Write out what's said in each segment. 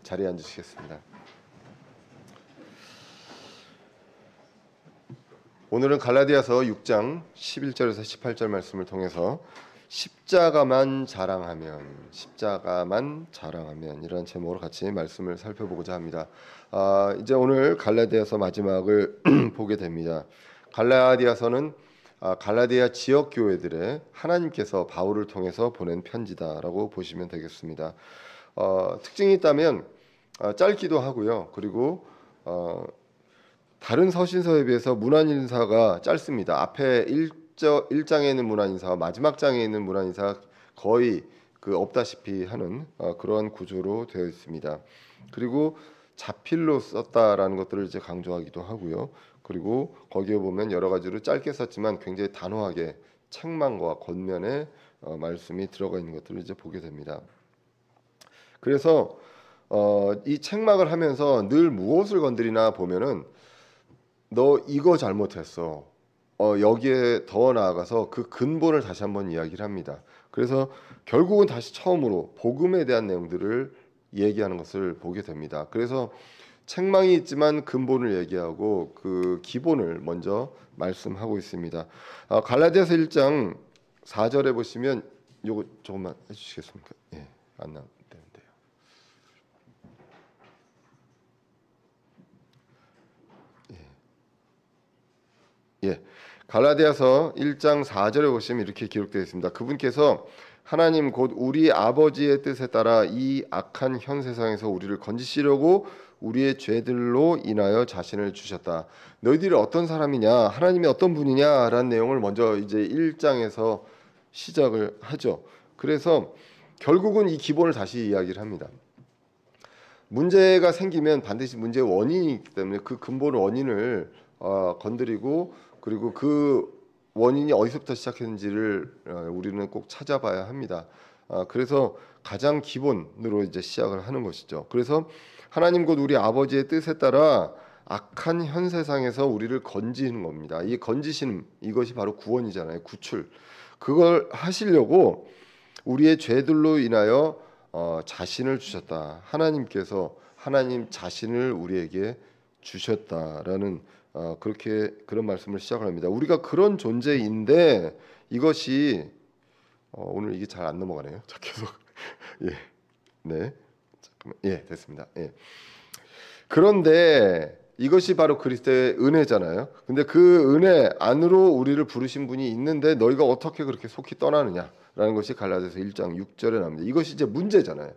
자리에 앉으시겠습니다. 오늘은 갈라디아서 6장 11절에서 18절 말씀을 통해서 십자가만 자랑하면 이런 제목으로 같이 말씀을 살펴보고자 합니다. 이제 오늘 갈라디아서 마지막을 보게 됩니다. 갈라디아서는 갈라디아 지역 교회들의 하나님께서 바울을 통해서 보낸 편지다라고 보시면 되겠습니다. 특징이 있다면 짧기도 하고요. 그리고 다른 서신서에 비해서 문안인사가 짧습니다. 앞에 1장에 있는 문안인사와 마지막 장에 있는 문안인사가 거의 없다시피 하는 그러한 구조로 되어 있습니다. 그리고 자필로 썼다라는 것들을 이제 강조하기도 하고요. 그리고 거기에 보면 여러 가지로 짧게 썼지만 굉장히 단호하게 책망과 권면의 말씀이 들어가 있는 것들을 이제 보게 됩니다. 그래서 이 책망을 하면서 늘 무엇을 건드리나 보면은 너 이거 잘못했어. 여기에 더 나아가서 그 근본을 다시 한번 이야기를 합니다. 그래서 결국은 다시 처음으로 복음에 대한 내용들을 얘기하는 것을 보게 됩니다. 그래서 책망이 있지만 근본을 얘기하고 그 기본을 먼저 말씀하고 있습니다. 갈라디아서 1장 4절에 보시면 요거 조금만 해주시겠습니까? 예, 안 나오는데요. 예, 갈라디아서 1장 4절에 보시면 이렇게 기록되어 있습니다. 그분께서 하나님 곧 우리 아버지의 뜻에 따라 이 악한 현 세상에서 우리를 건지시려고 우리의 죄들로 인하여 자신을 주셨다. 너희들이 어떤 사람이냐, 하나님이 어떤 분이냐라는 내용을 먼저 이제 1장에서 시작을 하죠. 그래서 결국은 이 기본을 다시 이야기를 합니다. 문제가 생기면 반드시 문제의 원인이 있기 때문에 그 근본 원인을 건드리고, 그리고 그 원인이 어디서부터 시작했는지를 우리는 꼭 찾아봐야 합니다. 그래서 가장 기본으로 이제 시작을 하는 것이죠. 그래서 하나님 곧 우리 아버지의 뜻에 따라 악한 현 세상에서 우리를 건지는 겁니다. 이 건지심, 이것이 바로 구원이잖아요. 구출. 그걸 하시려고 우리의 죄들로 인하여 자신을 주셨다. 하나님께서 하나님 자신을 우리에게 주셨다라는 그런 말씀을 시작을 합니다. 우리가 그런 존재인데 이것이 오늘 이게 잘 안 넘어가네요. 자, 계속 예, 네, 잠깐만, 예, 됐습니다. 예. 그런데 이것이 바로 그리스도의 은혜잖아요. 근데 그 은혜 안으로 우리를 부르신 분이 있는데 너희가 어떻게 그렇게 속히 떠나느냐라는 것이 갈라디아서 1장 6절에 나옵니다. 이것이 이제 문제잖아요.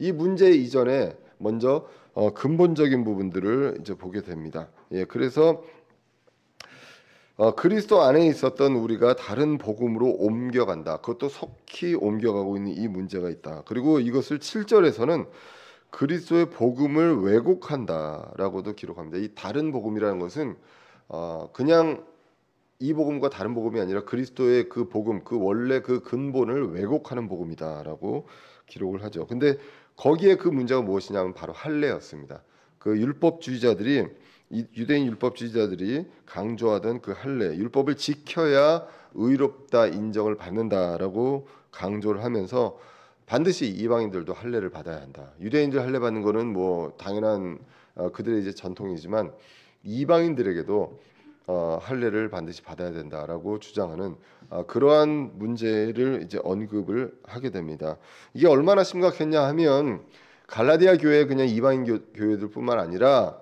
이 문제 이전에 먼저 근본적인 부분들을 이제 보게 됩니다. 예, 그래서 그리스도 안에 있었던 우리가 다른 복음으로 옮겨간다. 그것도 속히 옮겨가고 있는 이 문제가 있다. 그리고 이것을 7절에서는 그리스도의 복음을 왜곡한다라고도 기록합니다. 이 다른 복음이라는 것은 그냥 이 복음과 다른 복음이 아니라 그리스도의 그 복음, 그 원래 그 근본을 왜곡하는 복음이다라고 기록을 하죠. 근데 거기에 그 문제가 무엇이냐면 바로 할례였습니다. 그 율법주의자들이, 유대인 율법주의자들이 강조하던 그 할례, 율법을 지켜야 의롭다 인정을 받는다라고 강조를 하면서 반드시 이방인들도 할례를 받아야 한다. 유대인들 할례 받는 거는 뭐 당연한 그들의 이제 전통이지만 이방인들에게도 할례를 반드시 받아야 된다라고 주장하는 그러한 문제를 이제 언급을 하게 됩니다. 이게 얼마나 심각했냐 하면 갈라디아 교회 그냥 이방인 교회들뿐만 아니라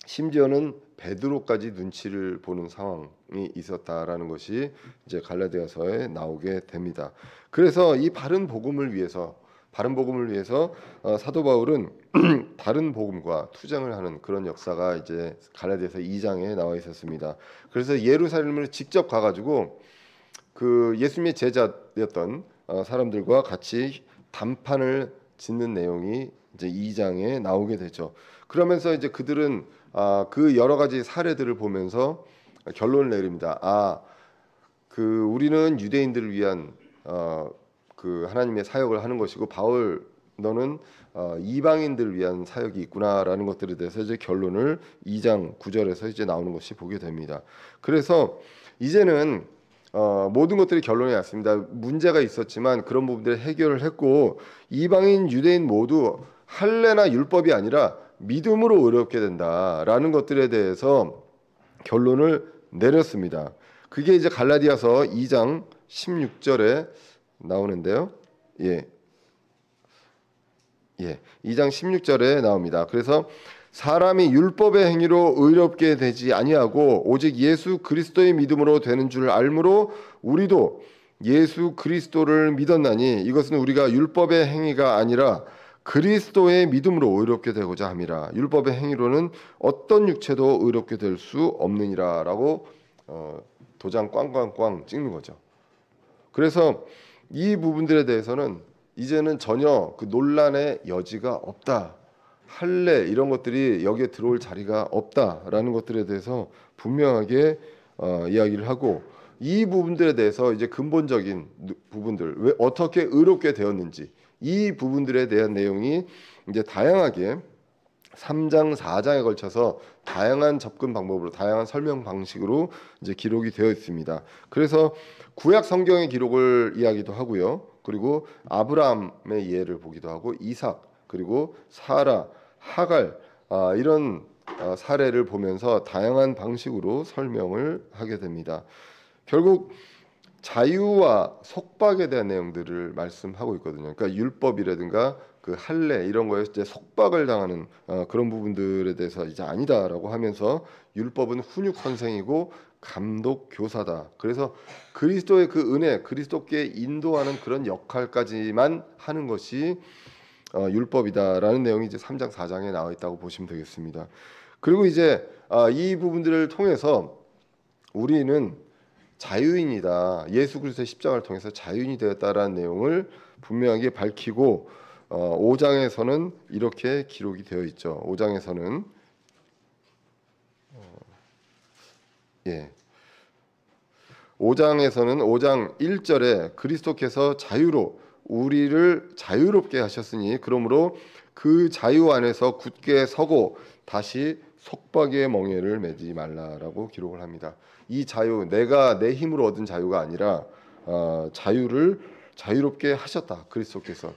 심지어는 베드로까지 눈치를 보는 상황이 있었다라는 것이 이제 갈라디아서에 나오게 됩니다. 그래서 이 바른 복음을 위해서 사도 바울은 다른 복음과 투쟁을 하는 그런 역사가 이제 갈라디아서 2장에 나와 있었습니다. 그래서 예루살렘을 직접 가가지고 그 예수님의 제자였던 사람들과 같이 담판을 짓는 내용이 이제 2장에 나오게 되죠. 그러면서 이제 그들은 그 여러 가지 사례들을 보면서 결론을 내립니다. 우리는 유대인들을 위한 그 하나님의 사역을 하는 것이고 바울 너는 이방인들을 위한 사역이 있구나라는 것들에 대해서 이제 결론을 2장 9절에서 이제 나오는 것이 보게 됩니다. 그래서 이제는 모든 것들이 결론이 났습니다. 문제가 있었지만 그런 부분들을 해결을 했고 이방인 유대인 모두 할례나 율법이 아니라 믿음으로 의롭게 된다라는 것들에 대해서 결론을 내렸습니다. 그게 이제 갈라디아서 2장 16절에 나오는데요. 예. 2장 16절에 나옵니다. 그래서 사람이 율법의 행위로 의롭게 되지 아니하고 오직 예수 그리스도의 믿음으로 되는 줄 알므로 우리도 예수 그리스도를 믿었나니 이것은 우리가 율법의 행위가 아니라 그리스도의 믿음으로 의롭게 되고자 함이라. 율법의 행위로는 어떤 육체도 의롭게 될 수 없느니라라고 도장 꽝꽝꽝 찍는 거죠. 그래서 이 부분들에 대해서는 이제는 전혀 그 논란의 여지가 없다. 할례 이런 것들이 여기에 들어올 자리가 없다라는 것들에 대해서 분명하게 이야기를 하고, 이 부분들에 대해서 이제 근본적인 부분들, 왜 어떻게 의롭게 되었는지 이 부분들에 대한 내용이 이제 다양하게 3장 4장에 걸쳐서 다양한 접근 방법으로, 다양한 설명 방식으로 이제 기록이 되어 있습니다. 그래서 구약 성경의 기록을 이야기도 하고요. 그리고 아브라함의 예를 보기도 하고 이삭, 그리고 사라, 하갈 이런 사례를 보면서 다양한 방식으로 설명을 하게 됩니다. 결국 자유와 속박에 대한 내용들을 말씀하고 있거든요. 그러니까 율법이라든가 그 할례 이런 거에 이제 속박을 당하는 그런 부분들에 대해서 이제 아니다라고 하면서 율법은 훈육 선생이고 감독 교사다. 그래서 그리스도의 그 은혜, 그리스도께 인도하는 그런 역할까지만 하는 것이 율법이다라는 내용이 이제 3장 4장에 나와 있다고 보시면 되겠습니다. 그리고 이제 이 부분들을 통해서 우리는 자유인이다. 예수 그리스도의 십자가를 통해서 자유인이 되었다라는 내용을 분명하게 밝히고 5장에서는 이렇게 기록이 되어 있죠. 5장에서는 5장 1절에 그리스도께서 자유로 우리를 자유롭게 하셨으니 그러므로 그 자유 안에서 굳게 서고 다시 속박의 멍에를 매지 말라라고 기록을 합니다. 이 자유, 내가 내 힘으로 얻은 자유가 아니라 자유를 자유롭게 하셨다, 그리스도께서.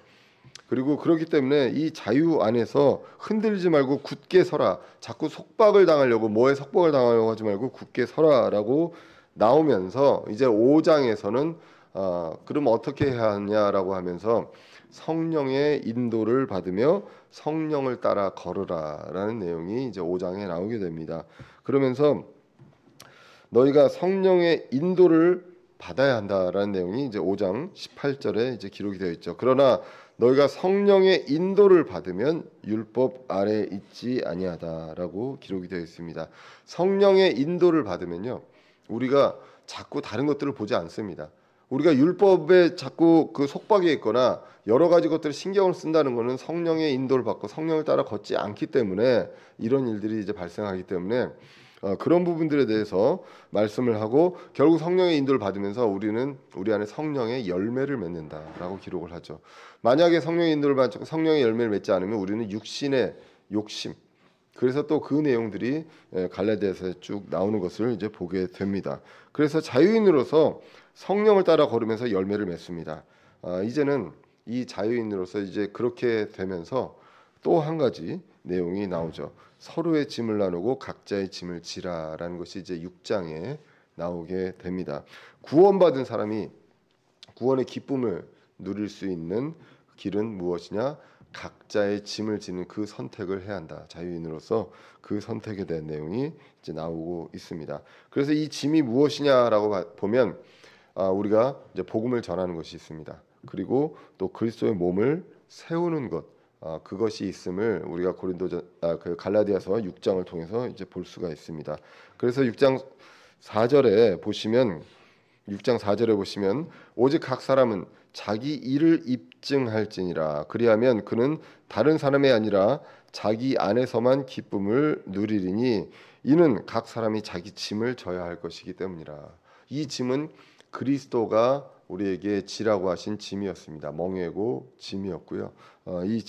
그리고 그렇기 때문에 이 자유 안에서 흔들리지 말고 굳게 서라. 자꾸 속박을 당하려고, 뭐에 속박을 당하려고 하지 말고 굳게 서라라고 나오면서 이제 5장에서는 그럼 어떻게 해야 하냐라고 하면서 성령의 인도를 받으며 성령을 따라 걸으라라는 내용이 이제 5장에 나오게 됩니다. 그러면서 너희가 성령의 인도를 받아야 한다라는 내용이 이제 5장 18절에 이제 기록이 되어 있죠. 그러나 너희가 성령의 인도를 받으면 율법 아래 있지 아니하다라고 기록이 되어 있습니다. 성령의 인도를 받으면요, 우리가 자꾸 다른 것들을 보지 않습니다. 우리가 율법에 자꾸 그 속박에 있거나 여러 가지 것들을 신경을 쓴다는 것은 성령의 인도를 받고 성령을 따라 걷지 않기 때문에 이런 일들이 이제 발생하기 때문에 그런 부분들에 대해서 말씀을 하고, 결국 성령의 인도를 받으면서 우리는 우리 안에 성령의 열매를 맺는다라고 기록을 하죠. 만약에 성령의 인도를 받고 성령의 열매를 맺지 않으면 우리는 육신의 욕심, 그래서 또 그 내용들이 갈라디아서에 쭉 나오는 것을 이제 보게 됩니다. 그래서 자유인으로서 성령을 따라 걸으면서 열매를 맺습니다. 이제는 이 자유인으로서 이제 그렇게 되면서 또 한 가지 내용이 나오죠. 서로의 짐을 나누고 각자의 짐을 지라라는 것이 이제 6장에 나오게 됩니다. 구원받은 사람이 구원의 기쁨을 누릴 수 있는 길은 무엇이냐? 각자의 짐을 지는 그 선택을 해야 한다. 자유인으로서 그 선택에 대한 내용이 이제 나오고 있습니다. 그래서 이 짐이 무엇이냐라고 보면 우리가 이제 복음을 전하는 것이 있습니다. 그리고 또 그리스도의 몸을 세우는 것, 그것이 있음을 우리가 그 갈라디아서 6장을 통해서 이제 볼 수가 있습니다. 그래서 6장 4절에 보시면 오직 각 사람은 자기 일을 입증할지니라. 그리하면 그는 다른 사람이 아니라 자기 안에서만 기쁨을 누리리니 이는 각 사람이 자기 짐을 져야 할 것이기 때문이라. 이 짐은 그리스도가 우리에게 지라고 하신 짐이었습니다. 멍에고 짐이었고요. 이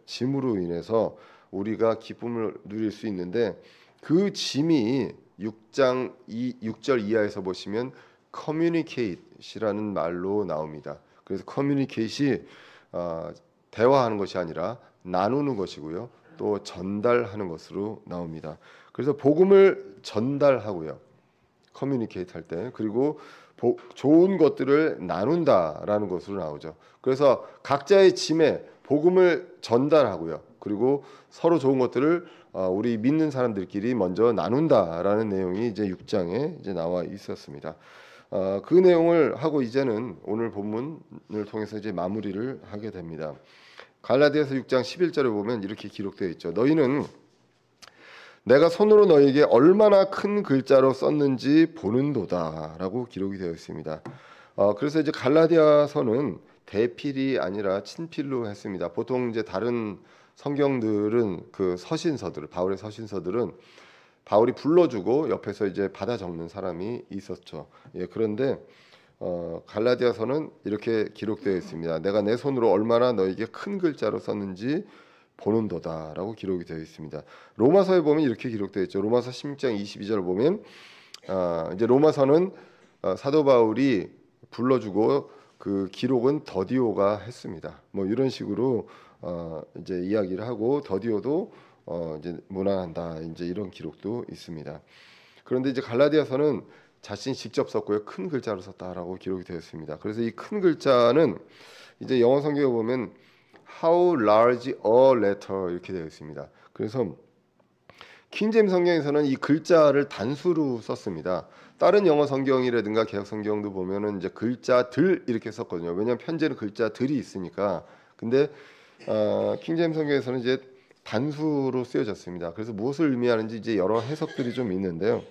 짐으로 인해서 우리가 기쁨을 누릴 수 있는데, 그 짐이 6절 이하에서 보시면 communicate이라는 말로 나옵니다. 그래서 communicate이 대화하는 것이 아니라 나누는 것이고요. 또 전달하는 것으로 나옵니다. 그래서 복음을 전달하고요. 커뮤니케이트 할 때, 그리고 좋은 것들을 나눈다라는 것으로 나오죠. 그래서 각자의 짐에 복음을 전달하고요. 그리고 서로 좋은 것들을 우리 믿는 사람들끼리 먼저 나눈다라는 내용이 이제 6장에 이제 나와 있었습니다. 그 내용을 하고 이제는 오늘 본문을 통해서 이제 마무리를 하게 됩니다. 갈라디아서 6장 11절에 보면 이렇게 기록되어 있죠. 너희는 내가 손으로 너희에게 얼마나 큰 글자로 썼는지 보는도다라고 기록이 되어 있습니다. 그래서 이제 갈라디아서는 대필이 아니라 친필로 했습니다. 보통 이제 다른 성경들은 그 서신서들, 바울의 서신서들은 바울이 불러주고 옆에서 이제 받아 적는 사람이 있었죠. 예, 그런데 갈라디아서는 이렇게 기록되어 있습니다. 내가 내 손으로 얼마나 너에게 큰 글자로 썼는지 보는도다라고 기록이 되어 있습니다. 로마서에 보면 이렇게 기록되어 있죠. 로마서 16장 22절 보면 이제 로마서는 사도 바울이 불러주고 그 기록은 더디오가 했습니다. 뭐 이런 식으로 이제 이야기를 하고 더디오도 이제 무난한다 이제 이런 기록도 있습니다. 그런데 이제 갈라디아서는 자신이 직접 썼고요, 큰 글자로 썼다라고 기록이 되었습니다. 그래서 이 큰 글자는 이제 영어 성경에 보면 How large a letter 이렇게 되어 있습니다. 그래서 킹제임스 성경에서는 이 글자를 단수로 썼습니다. 다른 영어 성경이라든가 개역 성경도 보면은 이제 글자들 이렇게 썼거든요. 왜냐하면 편지는 글자들이 있으니까. 근데 킹제임스 성경에서는 이제 단수로 쓰여졌습니다. 그래서 무엇을 의미하는지 이제 여러 해석들이 좀 있는데요.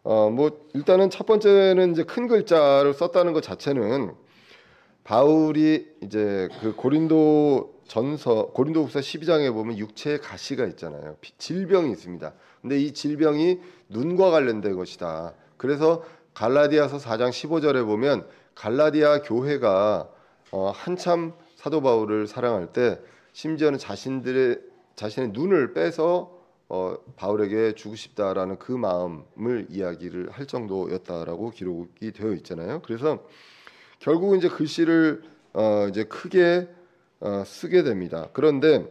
뭐 일단은 첫 번째는 이제 큰 글자를 썼다는 것 자체는 바울이 이제 그 고린도후서 12장에 보면 육체의 가시가 있잖아요. 질병이 있습니다. 근데 이 질병이 눈과 관련된 것이다. 그래서 갈라디아서 4장 15절에 보면 갈라디아 교회가 한참 사도 바울을 사랑할 때 심지어는 자신의 눈을 빼서 바울에게 주고 싶다라는 그 마음을 이야기를 할 정도였다라고 기록이 되어 있잖아요. 그래서 결국은 이제 글씨를 이제 크게 쓰게 됩니다. 그런데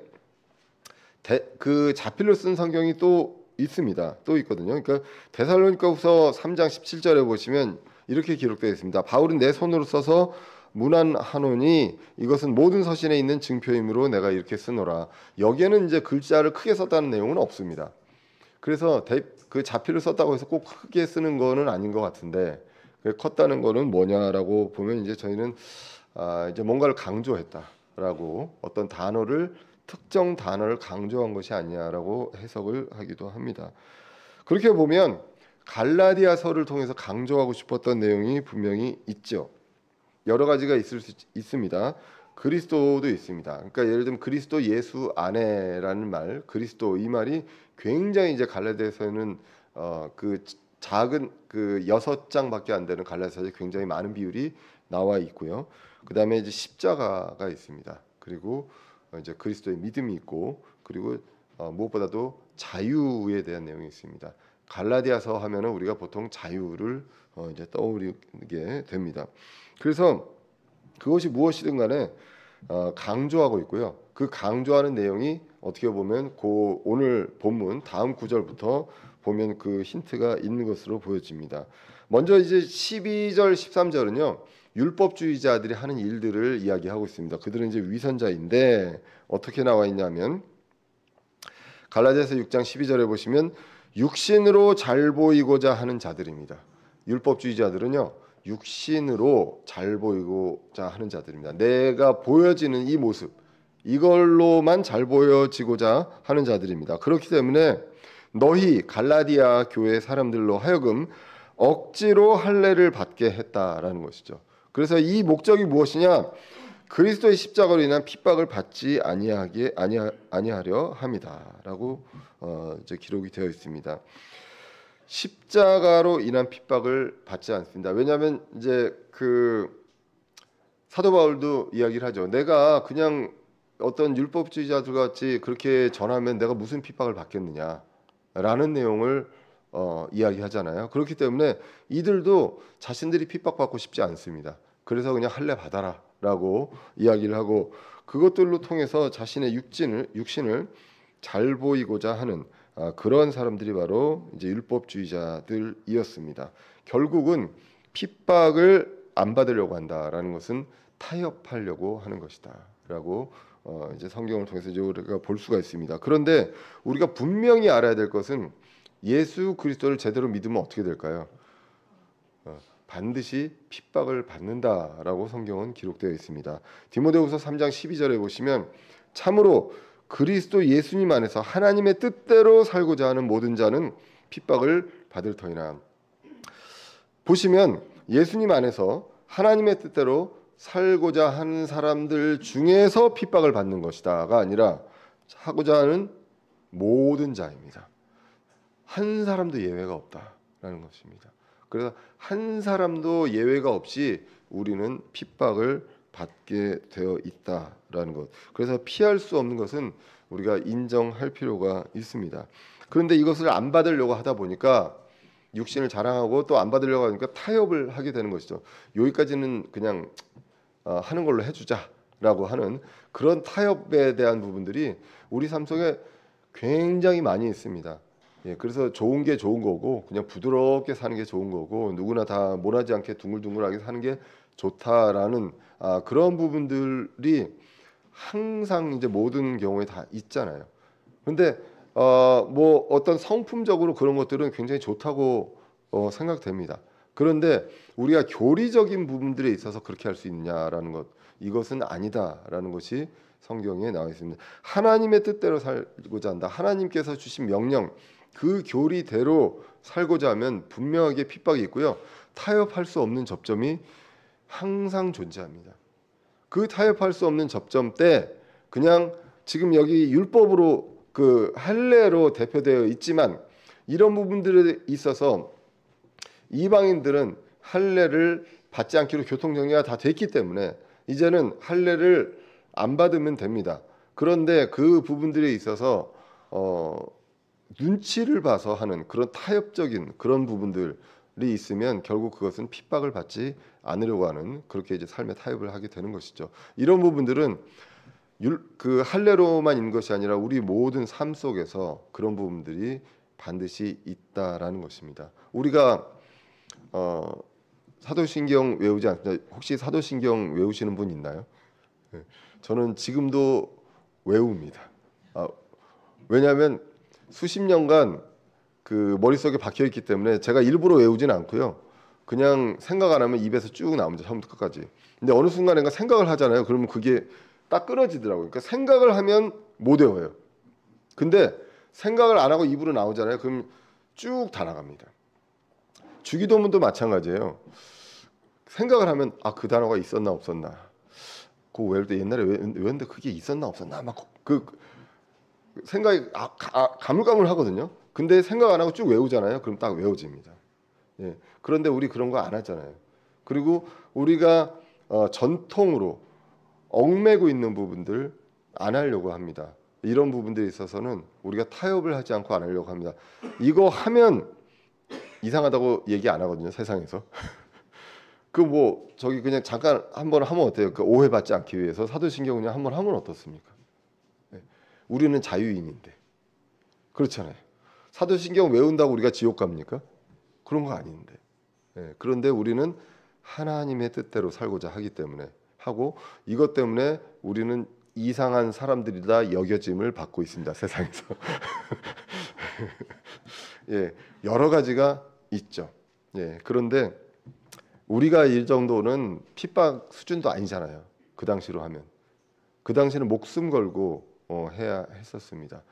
그 자필로 쓴 성경이 또 있습니다. 또 있거든요. 그러니까 데살로니가후서 3장 17절에 보시면 이렇게 기록되어 있습니다. 바울은 내 손으로 써서 문안하노니 이것은 모든 서신에 있는 증표이므로 내가 이렇게 쓰노라. 여기에는 이제 글자를 크게 썼다는 내용은 없습니다. 그래서 그 자필로 썼다고 해서 꼭 크게 쓰는 거는 아닌 것 같은데, 컸다는 거는 뭐냐라고 보면 이제 저희는 이제 뭔가를 강조했다라고, 어떤 특정 단어를 강조한 것이 아니냐라고 해석을 하기도 합니다. 그렇게 보면 갈라디아서를 통해서 강조하고 싶었던 내용이 분명히 있죠. 여러 가지가 있을 수 있습니다. 그리스도도 있습니다. 그러니까 예를 들면 그리스도 예수 안에라는 말, 그리스도 이 말이 굉장히 이제 갈라디아서에는 그 작은 그 6장밖에 안 되는 갈라디아서에 굉장히 많은 비율이 나와 있고요. 그다음에 이제 십자가가 있습니다. 그리고 이제 그리스도의 믿음이 있고, 그리고 무엇보다도 자유에 대한 내용이 있습니다. 갈라디아서 하면은 우리가 보통 자유를 이제 떠올리게 됩니다. 그래서 그것이 무엇이든 간에 강조하고 있고요. 그 강조하는 내용이 어떻게 보면 오늘 본문 다음 구절부터 보면 그 힌트가 있는 것으로 보여집니다. 먼저 이제 12절 13절은요. 율법주의자들이 하는 일들을 이야기하고 있습니다. 그들은 이제 위선자인데 어떻게 나와 있냐면 갈라디아서 6장 12절에 보시면 육신으로 잘 보이고자 하는 자들입니다. 율법주의자들은요. 육신으로 잘 보이고자 하는 자들입니다. 내가 보여지는 이 모습, 이걸로만 잘 보여지고자 하는 자들입니다. 그렇기 때문에 너희 갈라디아 교회 사람들로 하여금 억지로 할례를 받게 했다라는 것이죠. 그래서 이 목적이 무엇이냐? 그리스도의 십자가로 인한 핍박을 받지 아니하려 함이다라고 이제 기록이 되어 있습니다. 십자가로 인한 핍박을 받지 않습니다. 왜냐하면 이제 그 사도 바울도 이야기를 하죠. 내가 그냥 어떤 율법주의자들 같이 그렇게 전하면 내가 무슨 핍박을 받겠느냐라는 내용을 이야기하잖아요. 그렇기 때문에 이들도 자신들이 핍박받고 싶지 않습니다. 그래서 그냥 할례 받아라 라고 이야기를 하고, 그것들로 통해서 자신의 육신을 잘 보이고자 하는 그런 사람들이 바로 이제 율법주의자들이었습니다. 결국은 핍박을 안 받으려고 한다라는 것은 타협하려고 하는 것이다라고 이제 성경을 통해서 이제 우리가 볼 수가 있습니다. 그런데 우리가 분명히 알아야 될 것은 예수 그리스도를 제대로 믿으면 어떻게 될까요? 반드시 핍박을 받는다라고 성경은 기록되어 있습니다. 디모데후서 3장 12절에 보시면 참으로 그리스도 예수님 안에서 하나님의 뜻대로 살고자 하는 모든 자는 핍박을 받을 터이나. 보시면 예수님 안에서 하나님의 뜻대로 살고자 하는 사람들 중에서 핍박을 받는 것이다가 아니라 하고자 하는 모든 자입니다. 한 사람도 예외가 없다라는 것입니다. 그래서 한 사람도 예외가 없이 우리는 핍박을 받게 되어 있다라는 것. 그래서 피할 수 없는 것은 우리가 인정할 필요가 있습니다. 그런데 이것을 안 받으려고 하다 보니까 육신을 자랑하고 또 안 받으려고 하니까 타협을 하게 되는 것이죠. 여기까지는 그냥 하는 걸로 해주자라고 하는 그런 타협에 대한 부분들이 우리 삶 속에 굉장히 많이 있습니다. 그래서 좋은 게 좋은 거고 그냥 부드럽게 사는 게 좋은 거고 누구나 다 모나지 않게 둥글둥글하게 사는 게 좋다라는 그런 부분들이 항상 이제 모든 경우에 다 있잖아요. 근데 뭐 어떤 성품적으로 그런 것들은 굉장히 좋다고 생각됩니다. 그런데 우리가 교리적인 부분들에 있어서 그렇게 할 수 있느냐라는 것, 이것은 아니다라는 것이 성경에 나와 있습니다. 하나님의 뜻대로 살고자 한다. 하나님께서 주신 명령, 그 교리대로 살고자 하면 분명하게 핍박이 있고요. 타협할 수 없는 접점이 항상 존재합니다. 그 타협할 수 없는 접점 때 그냥 지금 여기 율법으로 그 할례로 대표되어 있지만 이런 부분들에 있어서 이방인들은 할례를 받지 않기로 교통정리가 다 됐기 때문에 이제는 할례를 안 받으면 됩니다. 그런데 그 부분들에 있어서 눈치를 봐서 하는 그런 타협적인 그런 부분들이 있으면 결국 그것은 핍박을 받지 않으려고 하는 그렇게 이제 삶의 타협을 하게 되는 것이죠. 이런 부분들은 그 할례로만 있는 것이 아니라 우리 모든 삶 속에서 그런 부분들이 반드시 있다라는 것입니다. 우리가 사도신경 외우지 않습니다. 혹시 사도신경 외우시는 분 있나요? 네. 저는 지금도 외웁니다. 왜냐하면 수십 년간 그 머릿속에 박혀 있기 때문에 제가 일부러 외우지는 않고요. 그냥 생각 안 하면 입에서 쭉 나옵니다. 처음부터 끝까지. 근데 어느 순간인가 생각을 하잖아요. 그러면 그게 딱 끊어지더라고요. 그러니까 생각을 하면 못 외워요. 근데 생각을 안 하고 입으로 나오잖아요. 그럼 쭉 다 나갑니다. 주기도문도 마찬가지예요. 생각을 하면 그 단어가 있었나 없었나. 그거 외울 때 옛날에 외웠는데 그게 있었나 없었나 막 그 생각이 가물가물하거든요. 근데 생각 안 하고 쭉 외우잖아요. 그럼 딱 외워집니다. 예. 그런데 우리 그런 거 안 하잖아요. 그리고 우리가 전통으로 얽매고 있는 부분들 안 하려고 합니다. 이런 부분들에 있어서는 우리가 타협을 하지 않고 안 하려고 합니다. 이거 하면 이상하다고 얘기 안 하거든요. 세상에서. 그 뭐 저기 그냥 잠깐 한번 하면 어때요? 그 오해받지 않기 위해서 사도신경 그냥 한번 하면 어떻습니까? 네. 우리는 자유인인데 그렇잖아요. 사도신경 외운다고 우리가 지옥 갑니까? 그런 거 아닌데. 네. 그런데 우리는 하나님의 뜻대로 살고자 하기 때문에 하고 이것 때문에 우리는 이상한 사람들이다 여겨짐을 받고 있습니다. 세상에서. 예, 여러 가지가 있죠. 예, 그런데 우리가 이 정도는 핍박 수준도 아니잖아요. 그 당시로 하면. 그 당시는 목숨 걸고 해야 했었습니다.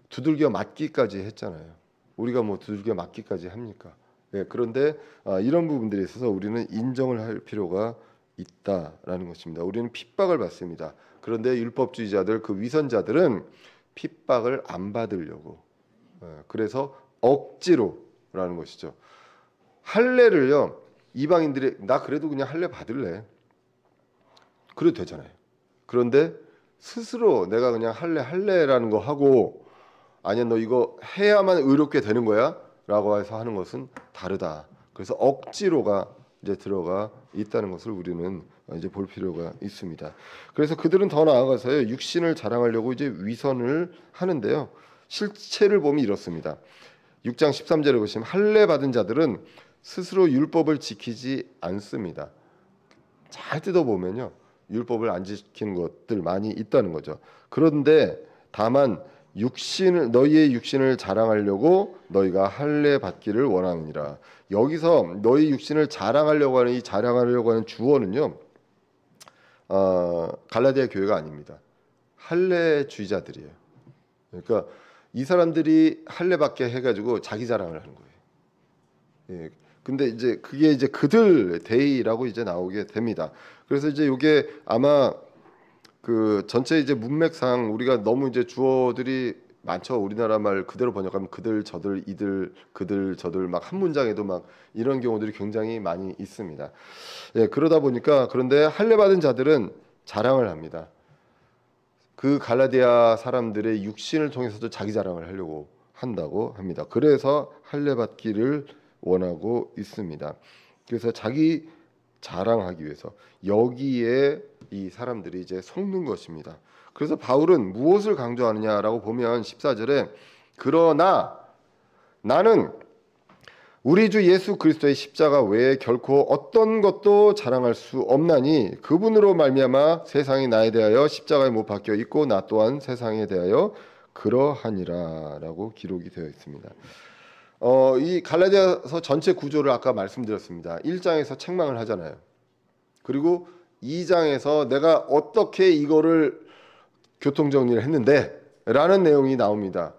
두들겨 맞기까지 했잖아요. 우리가 뭐 두들겨 맞기까지 합니까? 예, 그런데 이런 부분들에 있어서 우리는 인정을 할 필요가 있다라는 것입니다. 우리는 핍박을 받습니다. 그런데 율법주의자들, 그 위선자들은 핍박을 안 받으려고 그래서 억지로라는 것이죠. 할례를요, 이방인들이 나 그래도 그냥 할례 받을래. 그래도 되잖아요. 그런데 스스로 내가 그냥 할례라는 거 하고 아니야 너 이거 해야만 의롭게 되는 거야 라고 해서 하는 것은 다르다. 그래서 억지로가 이제 들어가 있다는 것을 우리는 이제 볼 필요가 있습니다. 그래서 그들은 더 나아가서요, 육신을 자랑하려고 이제 위선을 하는데요. 실체를 보면 이렇습니다. 6장 13절에 보시면 할례 받은 자들은 스스로 율법을 지키지 않습니다. 잘 뜯어보면요, 율법을 안 지키는 것들 많이 있다는 거죠. 그런데 다만 너희의 육신을 자랑하려고 너희가 할례 받기를 원하느니라. 여기서 너희 육신을 자랑하려고 하는 이 자랑하려고 하는 주어는요, 갈라디아 교회가 아닙니다. 할례주의자들이에요. 그러니까 이 사람들이 할례 받게 해가지고 자기 자랑을 하는 거예요. 예. 근데 이제 그게 이제 그들 데이라고 이제 나오게 됩니다. 그래서 이제 이게 아마 그 전체 이제 문맥상 우리가 너무 이제 주어들이 많죠. 우리나라 말 그대로 번역하면 그들, 저들, 이들, 그들, 저들 막 한 문장에도 막 이런 경우들이 굉장히 많이 있습니다. 예, 그러다 보니까 그런데 할례 받은 자들은 자랑을 합니다. 그 갈라디아 사람들의 육신을 통해서도 자기 자랑을 하려고 한다고 합니다. 그래서 할례 받기를 원하고 있습니다. 그래서 자기 자랑하기 위해서 여기에 이 사람들이 이제 속는 것입니다. 그래서 바울은 무엇을 강조하느냐라고 보면 14절에 그러나 나는 우리 주 예수 그리스도의 십자가 외에 결코 어떤 것도 자랑할 수 없나니 그분으로 말미암아 세상이 나에 대하여 십자가에 못 박혀 있고 나 또한 세상에 대하여 그러하니라라고 기록이 되어 있습니다. 이 갈라디아서 전체 구조를 아까 말씀드렸습니다. 1장에서 책망을 하잖아요. 그리고 2장에서 내가 어떻게 이거를 교통정리를 했는데 라는 내용이 나옵니다.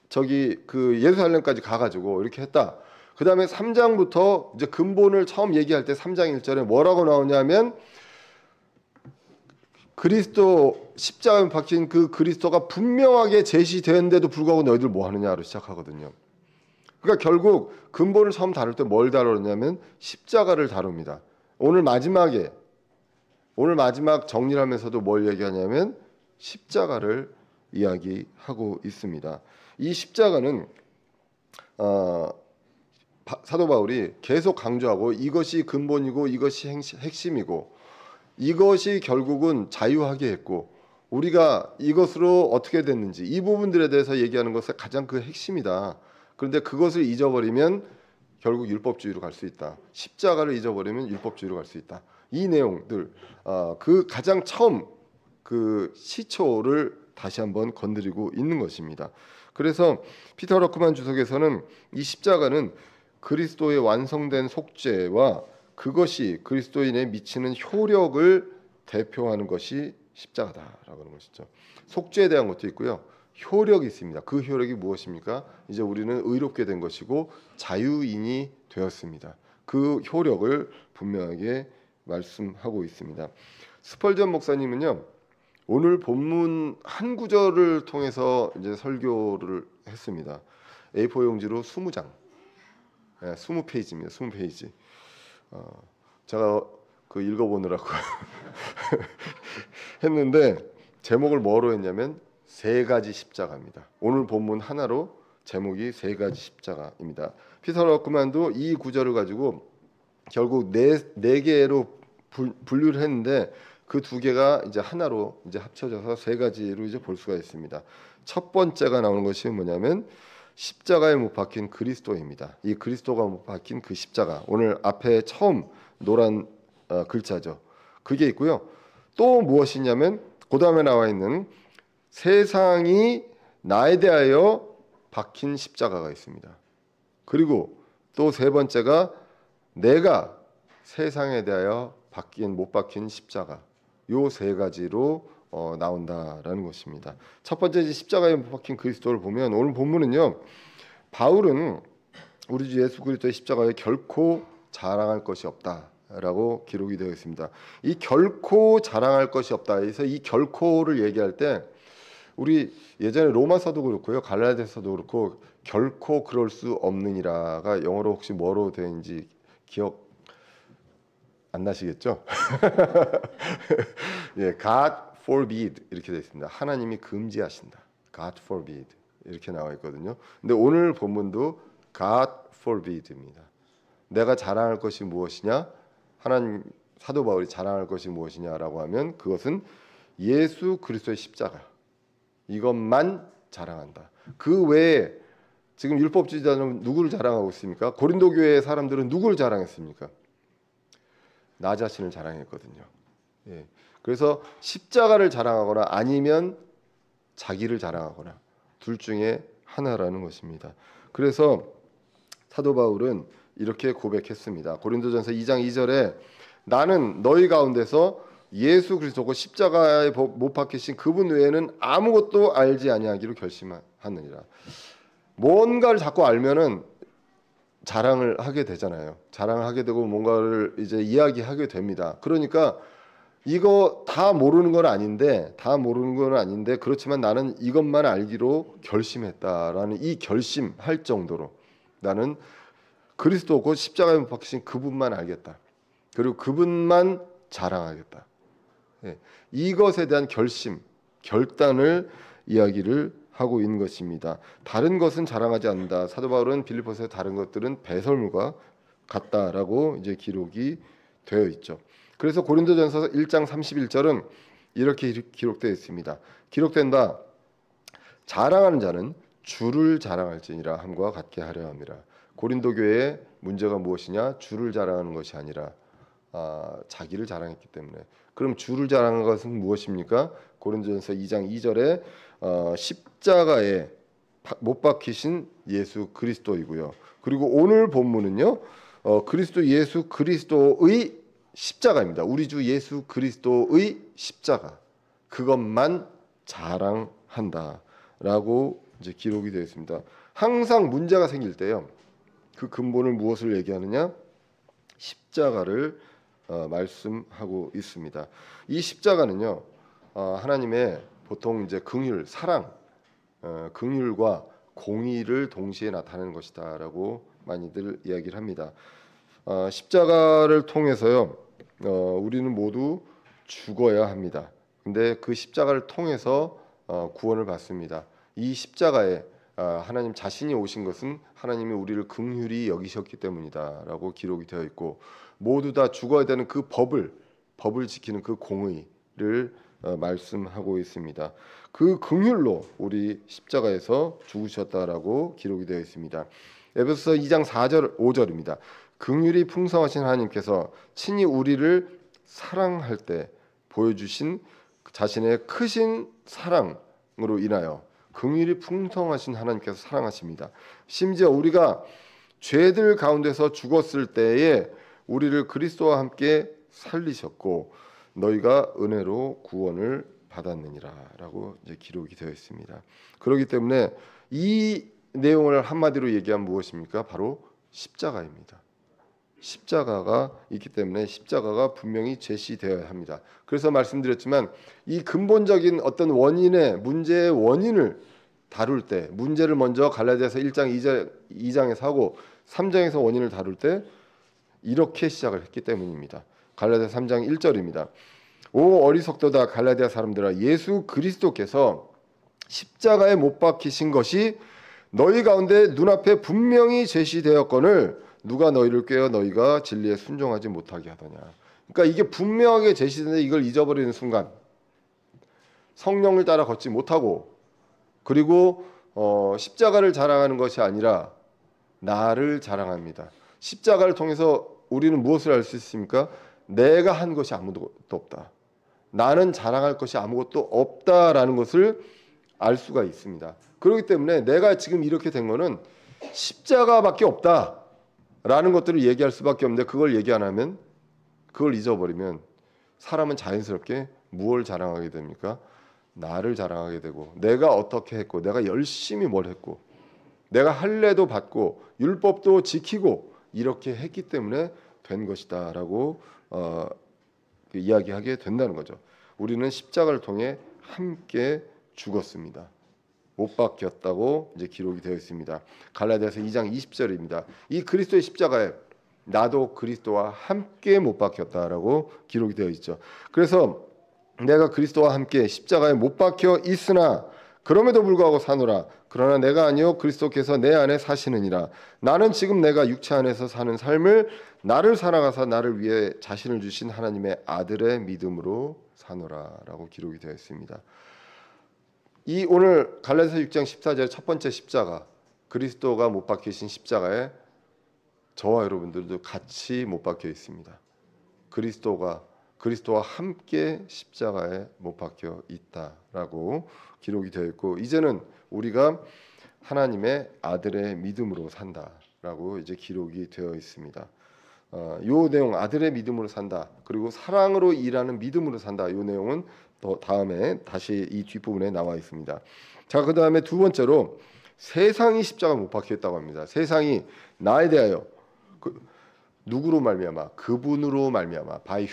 저기 그 예루살렘까지 가가지고 이렇게 했다. 그 다음에 3장부터 이제 근본을 처음 얘기할 때 3장 1절에 뭐라고 나오냐면 그리스도 십자가에 박힌 그 그리스도가 분명하게 제시되는데도 불구하고 너희들 뭐 하느냐로 시작하거든요. 그러니까 결국 근본을 처음 다룰 때 뭘 다루냐면 십자가를 다룹니다. 오늘 마지막 정리를 하면서도 뭘 얘기하냐면 십자가를 이야기하고 있습니다. 이 십자가는 사도 바울이 계속 강조하고 이것이 근본이고 이것이 핵심이고 이것이 결국은 자유하게 했고 우리가 이것으로 어떻게 됐는지 이 부분들에 대해서 얘기하는 것이 가장 그 핵심이다. 그런데 그것을 잊어버리면 결국 율법주의로 갈 수 있다. 십자가를 잊어버리면 율법주의로 갈 수 있다. 이 내용들 그 가장 처음 그 시초를 다시 한번 건드리고 있는 것입니다. 그래서 피터 러크만 주석에서는 이 십자가는 그리스도의 완성된 속죄와 그것이 그리스도인에 미치는 효력을 대표하는 것이 십자가다라고 하는 것이죠. 속죄에 대한 것도 있고요. 효력이 있습니다. 그 효력이 무엇입니까? 이제 우리는 의롭게 된 것이고 자유인이 되었습니다. 그 효력을 분명하게 말씀하고 있습니다. 스펄전 목사님은요, 오늘 본문 한 구절을 통해서 이제 설교를 했습니다. A4 용지로 20장, 20페이지입니다. 20페이지. 제가 그 읽어보느라고 했는데 제목을 뭐로 했냐면 세 가지 십자가입니다. 오늘 본문 하나로 제목이 세 가지 십자가입니다. 피터 러크만도 이 구절을 가지고 결국 네 개로 분류를 했는데 그 두 개가 이제 하나로 이제 합쳐져서 세 가지로 이제 볼 수가 있습니다. 첫 번째가 나오는 것이 뭐냐면 십자가에 못 박힌 그리스도입니다. 이 그리스도가 못 박힌 그 십자가, 오늘 앞에 처음 노란 글자죠. 그게 있고요. 또 무엇이냐면 그 다음에 나와 있는 세상이 나에 대하여 박힌 십자가가 있습니다. 그리고 또 세 번째가 내가 세상에 대하여 못 박힌 십자가, 요 세 가지로 나온다라는 것입니다. 첫 번째 십자가에 못 박힌 그리스도를 보면 오늘 본문은요, 바울은 우리 주 예수 그리스도의 십자가에 결코 자랑할 것이 없다라고 기록이 되어 있습니다. 이 결코 자랑할 것이 없다. 그래서 이 결코를 얘기할 때 우리 예전에 로마서도 그렇고요, 갈라디아서도 그렇고 결코 그럴 수 없느니라가 영어로 혹시 뭐로 되는지 기억 안 나시겠죠? 예, God forbid 이렇게 되어 있습니다. 하나님이 금지하신다. God forbid 이렇게 나와 있거든요. 근데 오늘 본문도 God forbid입니다. 내가 자랑할 것이 무엇이냐? 하나님 사도 바울이 자랑할 것이 무엇이냐라고 하면 그것은 예수 그리스도의 십자가, 이것만 자랑한다. 그 외에 지금 율법주의자는 누구를 자랑하고 있습니까? 고린도 교회의 사람들은 누구를 자랑했습니까? 나 자신을 자랑했거든요. 예. 그래서 십자가를 자랑하거나 아니면 자기를 자랑하거나 둘 중에 하나라는 것입니다. 그래서 사도 바울은 이렇게 고백했습니다. 고린도전서 2장 2절에 나는 너희 가운데서 예수 그리스도고 십자가에 못 박히신 그분 외에는 아무것도 알지 아니하기로 결심하느니라. 뭔가를 자꾸 알면은 자랑을 하게 되잖아요. 자랑을 하게 되고 뭔가를 이제 이야기하게 됩니다. 그러니까 이거 다 모르는 건 아닌데 그렇지만 나는 이것만 알기로 결심했다라는 이 결심할 정도로 나는 그리스도고 십자가에 못 박히신 그분만 알겠다. 그리고 그분만 자랑하겠다. 예, 이것에 대한 결심, 결단을 이야기를 하고 있는 것입니다. 다른 것은 자랑하지 않는다. 사도 바울은 빌립보서의 다른 것들은 배설물과 같다라고 이제 기록이 되어 있죠. 그래서 고린도전서 1장 31절은 이렇게 기록되어 있습니다. 기록된다. 자랑하는 자는 주를 자랑할지니라 함과 같게 하려 함이라. 고린도 교회의 문제가 무엇이냐? 주를 자랑하는 것이 아니라 자기를 자랑했기 때문에. 그럼 주를 자랑하는 것은 무엇입니까? 고린도전서 2장 2절에 십자가에 못 박히신 예수 그리스도이고요. 그리고 오늘 본문은요, 그리스도 예수 그리스도의 십자가입니다. 우리 주 예수 그리스도의 십자가, 그것만 자랑한다라고 이제 기록이 되어 있습니다. 항상 문제가 생길 때요, 그 근본을 무엇을 얘기하느냐? 십자가를 말씀하고 있습니다. 이 십자가는요, 하나님의 보통 이제 긍휼, 사랑, 긍휼과 공의를 동시에 나타내는 것이다라고 많이들 이야기를 합니다. 십자가를 통해서요, 우리는 모두 죽어야 합니다. 근데 그 십자가를 통해서 구원을 받습니다. 이 십자가에 하나님 자신이 오신 것은 하나님이 우리를 긍휼히 여기셨기 때문이다라고 기록이 되어 있고, 모두 다 죽어야 되는 그 법을 지키는 그 공의를 말씀하고 있습니다. 그 긍휼로 우리 십자가에서 죽으셨다라고 기록이 되어 있습니다. 에베소서 2장 4절 5절입니다. 긍휼이 풍성하신 하나님께서 친히 우리를 사랑할 때 보여주신 자신의 크신 사랑으로 인하여, 긍휼이 풍성하신 하나님께서 사랑하십니다. 심지어 우리가 죄들 가운데서 죽었을 때에 우리를 그리스도와 함께 살리셨고 너희가 은혜로 구원을 받았느니라라고 이제 기록이 되어 있습니다. 그렇기 때문에 이 내용을 한마디로 얘기하면 무엇입니까? 바로 십자가입니다. 십자가가 있기 때문에 십자가가 분명히 제시되어야 합니다. 그래서 말씀드렸지만 이 근본적인 어떤 문제의 원인을 다룰 때, 문제를 먼저 갈라디아서 1장 2장에서 하고 3장에서 원인을 다룰 때 이렇게 시작을 했기 때문입니다. 갈라디아 3장 1절입니다. 오 어리석도다 갈라디아 사람들아, 예수 그리스도께서 십자가에 못 박히신 것이 너희 가운데 눈앞에 분명히 제시되었거늘 누가 너희를 꾀어 너희가 진리에 순종하지 못하게 하더냐. 그러니까 이게 분명하게 제시되는데 이걸 잊어버리는 순간 성령을 따라 걷지 못하고, 그리고 십자가를 자랑하는 것이 아니라 나를 자랑합니다. 십자가를 통해서 우리는 무엇을 알 수 있습니까? 내가 한 것이 아무것도 없다. 나는 자랑할 것이 아무것도 없다라는 것을 알 수가 있습니다. 그렇기 때문에 내가 지금 이렇게 된 거는 십자가밖에 없다라는 것들을 얘기할 수밖에 없는데, 그걸 얘기 안 하면, 그걸 잊어버리면 사람은 자연스럽게 무엇을 자랑하게 됩니까? 나를 자랑하게 되고, 내가 어떻게 했고, 내가 열심히 뭘 했고, 내가 할례도 받고 율법도 지키고 이렇게 했기 때문에 된 것이다라고 이야기하게 된다는 거죠. 우리는 십자가를 통해 함께 죽었습니다. 못 박혔다고 이제 기록이 되어 있습니다. 갈라디아서 2장 20절입니다. 이 그리스도의 십자가에 나도 그리스도와 함께 못 박혔다라고 기록이 되어 있죠. 그래서 내가 그리스도와 함께 십자가에 못 박혀 있으나 그럼에도 불구하고 사노라. 그러나 내가 아니요 그리스도께서 내 안에 사시느니라. 나는 지금 내가 육체 안에서 사는 삶을 나를 사랑하사 나를 위해 자신을 주신 하나님의 아들의 믿음으로 사노라라고 기록이 되어 있습니다. 이 오늘 갈라디아서 6장 14절 첫 번째 십자가, 그리스도가 못 박히신 십자가에 저와 여러분들도 같이 못 박혀 있습니다. 그리스도와 함께 십자가에 못 박혀 있다라고 기록이 되어 있고, 이제는 우리가 하나님의 아들의 믿음으로 산다라고 이제 기록이 되어 있습니다. 요 내용, 아들의 믿음으로 산다, 그리고 사랑으로 일하는 믿음으로 산다, 요 내용은 또 다음에 다시 이 뒷부분에 나와 있습니다. 자, 그 다음에 두 번째로 세상이 십자가 못 박혀 있다고 합니다. 세상이 나에 대하여 누구로 말미암아? 그분으로 말미암아, by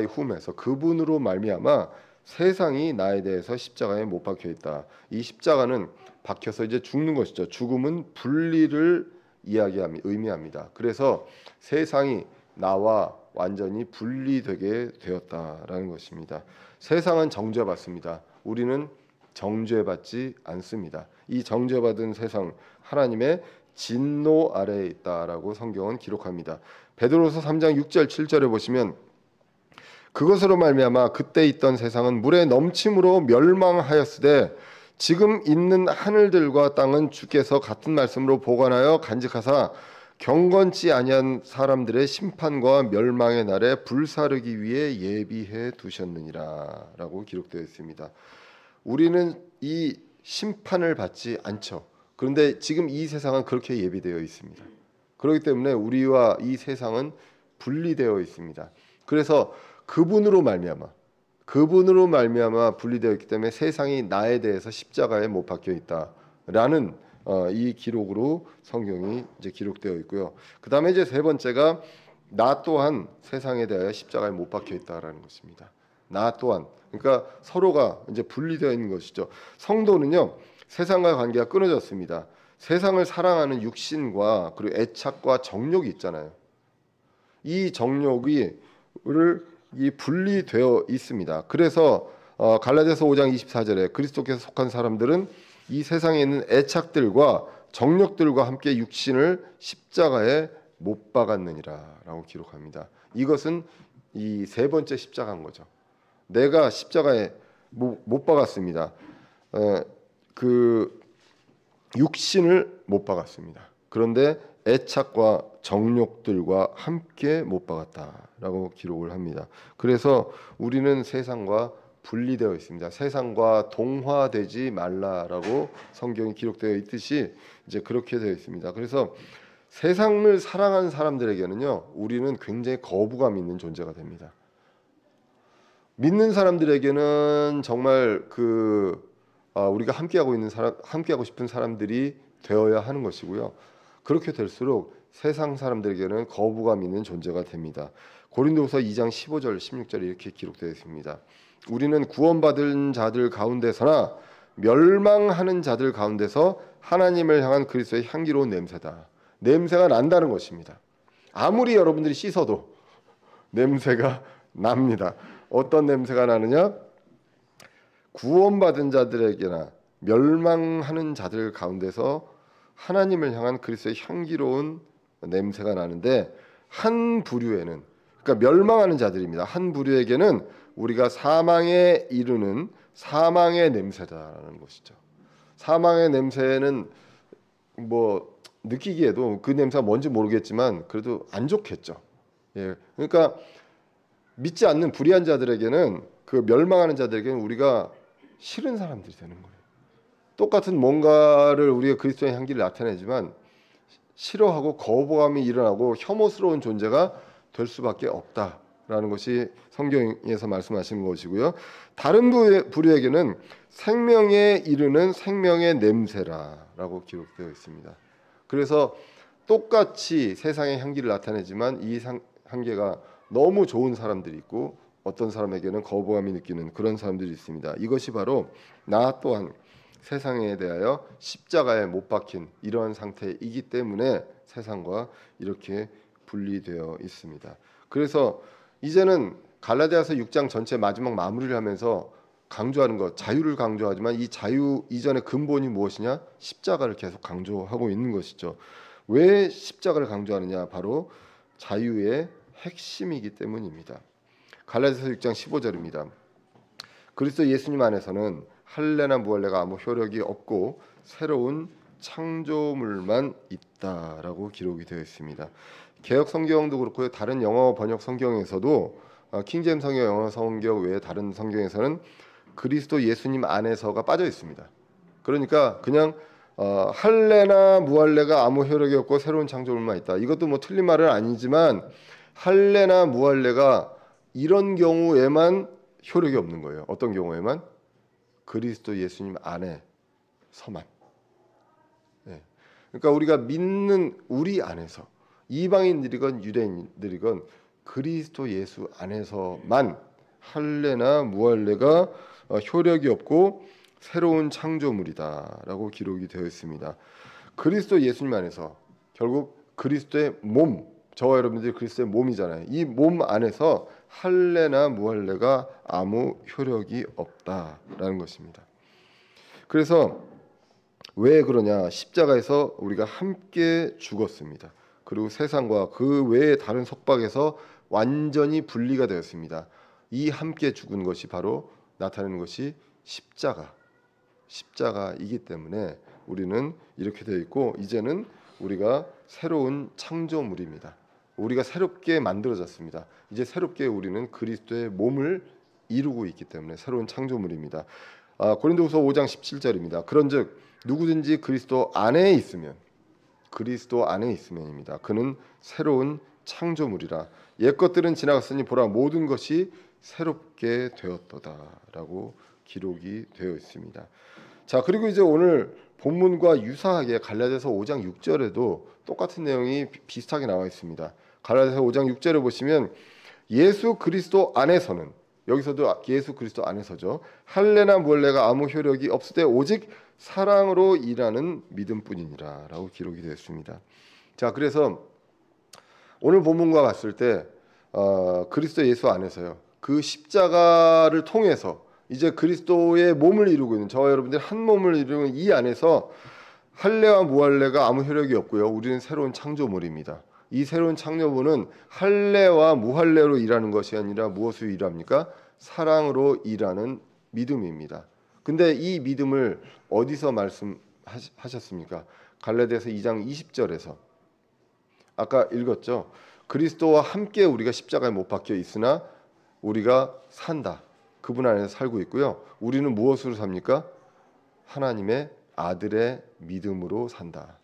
whom에서 그분으로 말미암아 세상이 나에 대해서 십자가에 못 박혀 있다. 이 십자가는 박혀서 이제 죽는 것이죠. 죽음은 분리를 의미합니다. 그래서 세상이 나와 완전히 분리되게 되었다라는 것입니다. 세상은 정죄받습니다. 우리는 정죄받지 않습니다. 이 정죄받은 세상, 하나님의 진노 아래에 있다라고 성경은 기록합니다. 베드로서 3장 6절 7절에 보시면, 그것으로 말미암아 그때 있던 세상은 물의 넘침으로 멸망하였으되 지금 있는 하늘들과 땅은 주께서 같은 말씀으로 보관하여 간직하사 경건치 아니한 사람들의 심판과 멸망의 날에 불사르기 위해 예비해 두셨느니라 라고 기록되어 있습니다. 우리는 이 심판을 받지 않죠. 그런데 지금 이 세상은 그렇게 예비되어 있습니다. 그렇기 때문에 우리와 이 세상은 분리되어 있습니다. 그래서 그분으로 말미암아 분리되어 있기 때문에 세상이 나에 대해서 십자가에 못 박혀 있다라는 이 기록으로 성경이 이제 기록되어 있고요. 그 다음에 이제 세 번째가 나 또한 세상에 대하여 십자가에 못 박혀 있다라는 것입니다. 나 또한, 그러니까 서로가 이제 분리되어 있는 것이죠. 성도는요, 세상과 관계가 끊어졌습니다. 세상을 사랑하는 육신과 그리고 애착과 정욕이 있잖아요. 이 정욕이 분리되어 있습니다. 그래서 갈라디아서 5장 24절에 그리스도께서 속한 사람들은 이 세상에 있는 애착들과 정욕들과 함께 육신을 십자가에 못 박았느니라라고 기록합니다. 이것은 이 세 번째 십자가인 거죠. 내가 십자가에 못 박았습니다. 그 육신을 못 박았습니다. 그런데 애착과 정욕들과 함께 못 박았다라고 기록을 합니다. 그래서 우리는 세상과 분리되어 있습니다. 세상과 동화되지 말라라고 성경이 기록되어 있듯이 이제 그렇게 되어 있습니다. 그래서 세상을 사랑하는 사람들에게는요, 우리는 굉장히 거부감 있는 존재가 됩니다. 믿는 사람들에게는 정말 우리가 함께하고 싶은 사람들이 되어야 하는 것이고요. 그렇게 될수록 세상 사람들에게는 거부감 있는 존재가 됩니다. 고린도후서 2장 15절 16절에 이렇게 기록되어 있습니다. 우리는 구원받은 자들 가운데서나 멸망하는 자들 가운데서 하나님을 향한 그리스도의 향기로운 냄새가 난다는 것입니다. 아무리 여러분들이 씻어도 냄새가 납니다. 어떤 냄새가 나느냐? 구원받은 자들에게나 멸망하는 자들 가운데서 하나님을 향한 그리스도의 향기로운 냄새가 나는데, 한 부류에는, 그러니까 멸망하는 자들입니다. 한 부류에게는 우리가 사망에 이르는 사망의 냄새다라는 것이죠. 사망의 냄새는 뭐 느끼기에도 그 냄새가 뭔지 모르겠지만 그래도 안 좋겠죠. 예, 그러니까 믿지 않는 불의한 자들에게는, 그 멸망하는 자들에게는 우리가 싫은 사람들이 되는 거예요. 똑같은 뭔가를 우리가 그리스도의 향기를 나타내지만 싫어하고 거부감이 일어나고 혐오스러운 존재가 될 수밖에 없다라는 것이 성경에서 말씀하시는 것이고요. 다른 부류에게는 생명에 이르는 생명의 냄새라고 기록되어 있습니다. 그래서 똑같이 세상의 향기를 나타내지만 이 향기가 너무 좋은 사람들이 있고, 어떤 사람에게는 거부감이 느끼는 그런 사람들이 있습니다. 이것이 바로 나 또한 세상에 대하여 십자가에 못 박힌 이러한 상태이기 때문에 세상과 이렇게 분리되어 있습니다. 그래서 이제는 갈라디아서 6장 전체 마지막 마무리를 하면서 강조하는 것, 자유를 강조하지만 이 자유 이전의 근본이 무엇이냐? 십자가를 계속 강조하고 있는 것이죠. 왜 십자가를 강조하느냐? 바로 자유의 핵심이기 때문입니다. 갈라디아서 6장 15절입니다. 그리스도 예수님 안에서는 할례나 무할례가 아무 효력이 없고 새로운 창조물만 있다라고 기록이 되어 있습니다. 개역 성경도 그렇고요. 다른 영어 번역 성경에서도 킹제임스 성경, 영어 성경 외에 다른 성경에서는 그리스도 예수님 안에서가 빠져 있습니다. 그러니까 그냥 할례나 무할례가 아무 효력이 없고 새로운 창조물만 있다. 이것도 뭐 틀린 말은 아니지만 할례나 무할례가 이런 경우에만 효력이 없는 거예요. 어떤 경우에만? 그리스도 예수님 안에서만. 네. 그러니까 우리가 믿는 우리 안에서 이방인들이건 유대인들이건 그리스도 예수 안에서만 할례나 무할례가 효력이 없고 새로운 창조물이다라고 기록이 되어 있습니다. 그리스도 예수님 안에서 결국 그리스도의 몸, 저와 여러분들이 그리스도의 몸이잖아요. 이 몸 안에서 할례나 무할례가 아무 효력이 없다라는 것입니다. 그래서 왜 그러냐? 십자가에서 우리가 함께 죽었습니다. 그리고 세상과 그 외의 다른 속박에서 완전히 분리가 되었습니다. 이 함께 죽은 것이 바로 나타내는 것이 십자가이기 때문에 우리는 이렇게 되어 있고 이제는 우리가 새로운 창조물입니다. 우리가 새롭게 만들어졌습니다. 이제 새롭게 우리는 그리스도의 몸을 이루고 있기 때문에 새로운 창조물입니다. 고린도후서 5장 17절입니다. 그런즉 누구든지 그리스도 안에 있으면입니다. 그는 새로운 창조물이라 옛 것들은 지나갔으니 보라 모든 것이 새롭게 되었도다라고 기록이 되어 있습니다. 자, 그리고 이제 오늘 본문과 유사하게 갈라디아서 5장 6절에도 똑같은 내용이 비슷하게 나와 있습니다. 갈라디아서 5장 6절에 보시면 예수 그리스도 안에서는, 여기서도 예수 그리스도 안에서죠, 할례나 무할례가 아무 효력이 없을 때 오직 사랑으로 일하는 믿음뿐이니라 라고 기록이 되었습니다. 자, 그래서 오늘 본문과 봤을 때 그리스도 예수 안에서요, 그 십자가를 통해서 이제 그리스도의 몸을 이루고 있는 저와 여러분들 한 몸을 이루는 이 안에서 할례와 무할례가 아무 효력이 없고요, 우리는 새로운 창조물입니다. 이 새로운 창조물은 할례와 무할례로 일하는 것이 아니라 무엇으로 일합니까? 사랑으로 일하는 믿음입니다. 근데 이 믿음을 어디서 말씀하셨습니까? 갈라디아서 2장 20절에서 아까 읽었죠. 그리스도와 함께 우리가 십자가에 못 박혀 있으나 우리가 산다. 그분 안에서 살고 있고요. 우리는 무엇으로 삽니까? 하나님의 아들의 믿음으로 산다.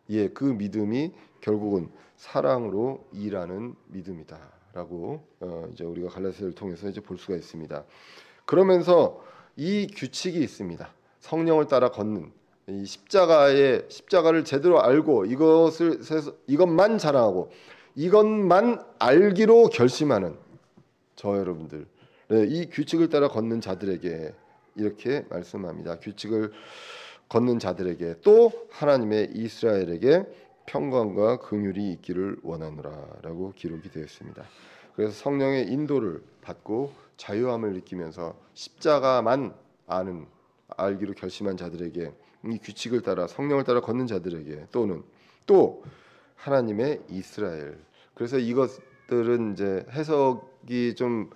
예, 그 믿음이 결국은 사랑으로 일하는 믿음이다라고 이제 우리가 갈라디아서를 통해서 이제 볼 수가 있습니다. 그러면서 이 규칙이 있습니다. 성령을 따라 걷는 이 십자가를 제대로 알고 이것만 자랑하고 이것만 알기로 결심하는 저 여러분들, 이 규칙을 따라 걷는 자들에게 이렇게 말씀합니다. 규칙을 걷는 자들에게 또 하나님의 이스라엘에게 평강과 긍휼이 있기를 원하노라라고 기록이 되었습니다. 그래서 성령의 인도를 받고 자유함을 느끼면서 십자가만 알기로 결심한 자들에게, 이 규칙을 따라 성령을 따라 걷는 자들에게, 또는 또 하나님의 이스라엘. 그래서 이것들은 이제 해석이 좀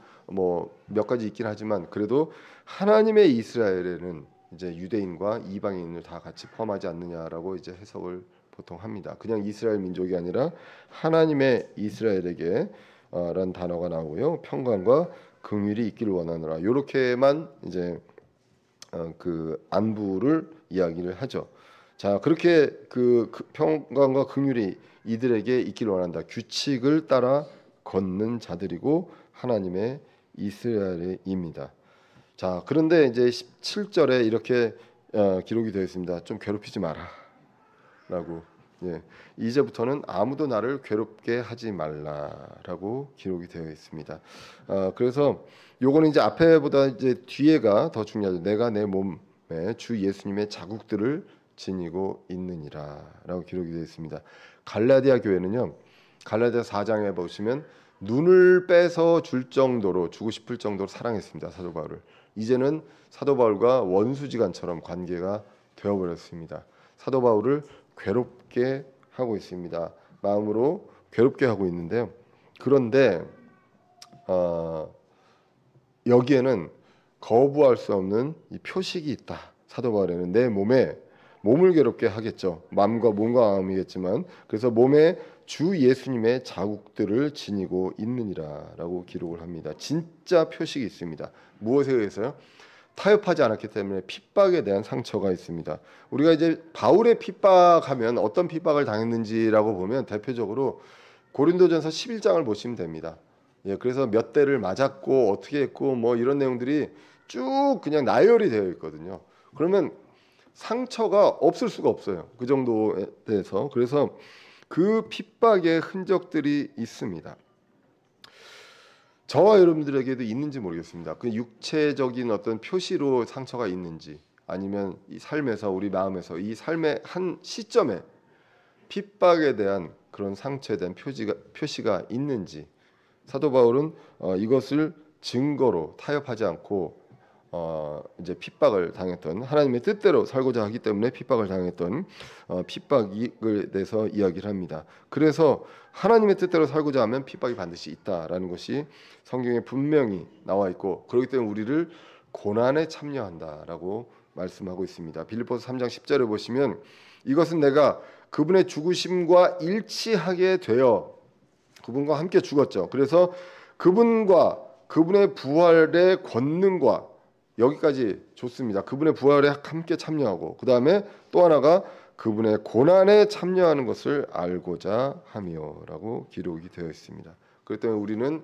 몇 가지 있긴 하지만 그래도 하나님의 이스라엘에는 이제 유대인과 이방인을 다 같이 포함하지 않느냐라고 이제 해석을 보통 합니다. 그냥 이스라엘 민족이 아니라 하나님의 이스라엘에게 라는 단어가 나오고요. 평강과 긍휼이 있기를 원하노라. 이렇게만 이제 그 안부를 이야기를 하죠. 자, 그렇게 그 평강과 긍휼이 이들에게 있기를 원한다. 규칙을 따라 걷는 자들이고 하나님의 이스라엘입니다. 자, 그런데 이제 17절에 이렇게 기록이 되어 있습니다. 좀 괴롭히지 마라라고. 예, 이제부터는 아무도 나를 괴롭게 하지 말라라고 기록이 되어 있습니다. 그래서 요거는 이제 앞에보다 이제 뒤에가 더 중요하죠. 내가 내 몸에 주 예수님의 자국들을 지니고 있느니라라고 기록이 되어 있습니다. 갈라디아 교회는요, 갈라디아 4장에 보시면 눈을 빼서 줄 정도로, 주고 싶을 정도로 사랑했습니다. 사도 바울을. 이제는 사도 바울과 원수지간처럼 관계가 되어버렸습니다. 사도 바울을 괴롭게 하고 있습니다. 마음으로 괴롭게 하고 있는데요. 그런데 여기에는 거부할 수 없는 이 표식이 있다. 사도 바울에는 내 몸을 괴롭게 하겠죠. 몸과 마음이겠지만, 그래서 몸에 주 예수님의 자국들을 지니고 있느니라라고 기록을 합니다. 진짜 표식이 있습니다. 무엇에 의해서요? 타협하지 않았기 때문에 핍박에 대한 상처가 있습니다. 우리가 이제 바울의 핍박하면 어떤 핍박을 당했는지라고 보면 대표적으로 고린도전서 11장을 보시면 됩니다. 예, 그래서 몇 대를 맞았고 어떻게 했고 뭐 이런 내용들이 쭉 그냥 나열이 되어 있거든요. 그러면 상처가 없을 수가 없어요. 그 정도에 대해서. 그래서 그 핍박의 흔적들이 있습니다. 저와 여러분들에게도 있는지 모르겠습니다. 그 육체적인 어떤 표시로 상처가 있는지, 아니면 이 삶에서, 우리 마음에서 이 삶의 한 시점에 핍박에 대한 그런 상처에 대한 표시가 있는지, 사도 바울은 이것을 증거로 타협하지 않고 이제 핍박을 당했던, 하나님의 뜻대로 살고자 하기 때문에 핍박을 당했던 핍박에 대해서 이야기를 합니다. 그래서 하나님의 뜻대로 살고자 하면 핍박이 반드시 있다라는 것이 성경에 분명히 나와 있고, 그렇기 때문에 우리를 고난에 참여한다라고 말씀하고 있습니다. 빌립보서 3장 10절에 보시면, 이것은 내가 그분의 죽으심과 일치하게 되어, 그분과 함께 죽었죠. 그래서 그분과 그분의 부활의 권능과, 여기까지 좋습니다. 그분의 부활에 함께 참여하고, 그 다음에 또 하나가 그분의 고난에 참여하는 것을 알고자 하며라고 기록이 되어 있습니다. 그렇기 때문에 우리는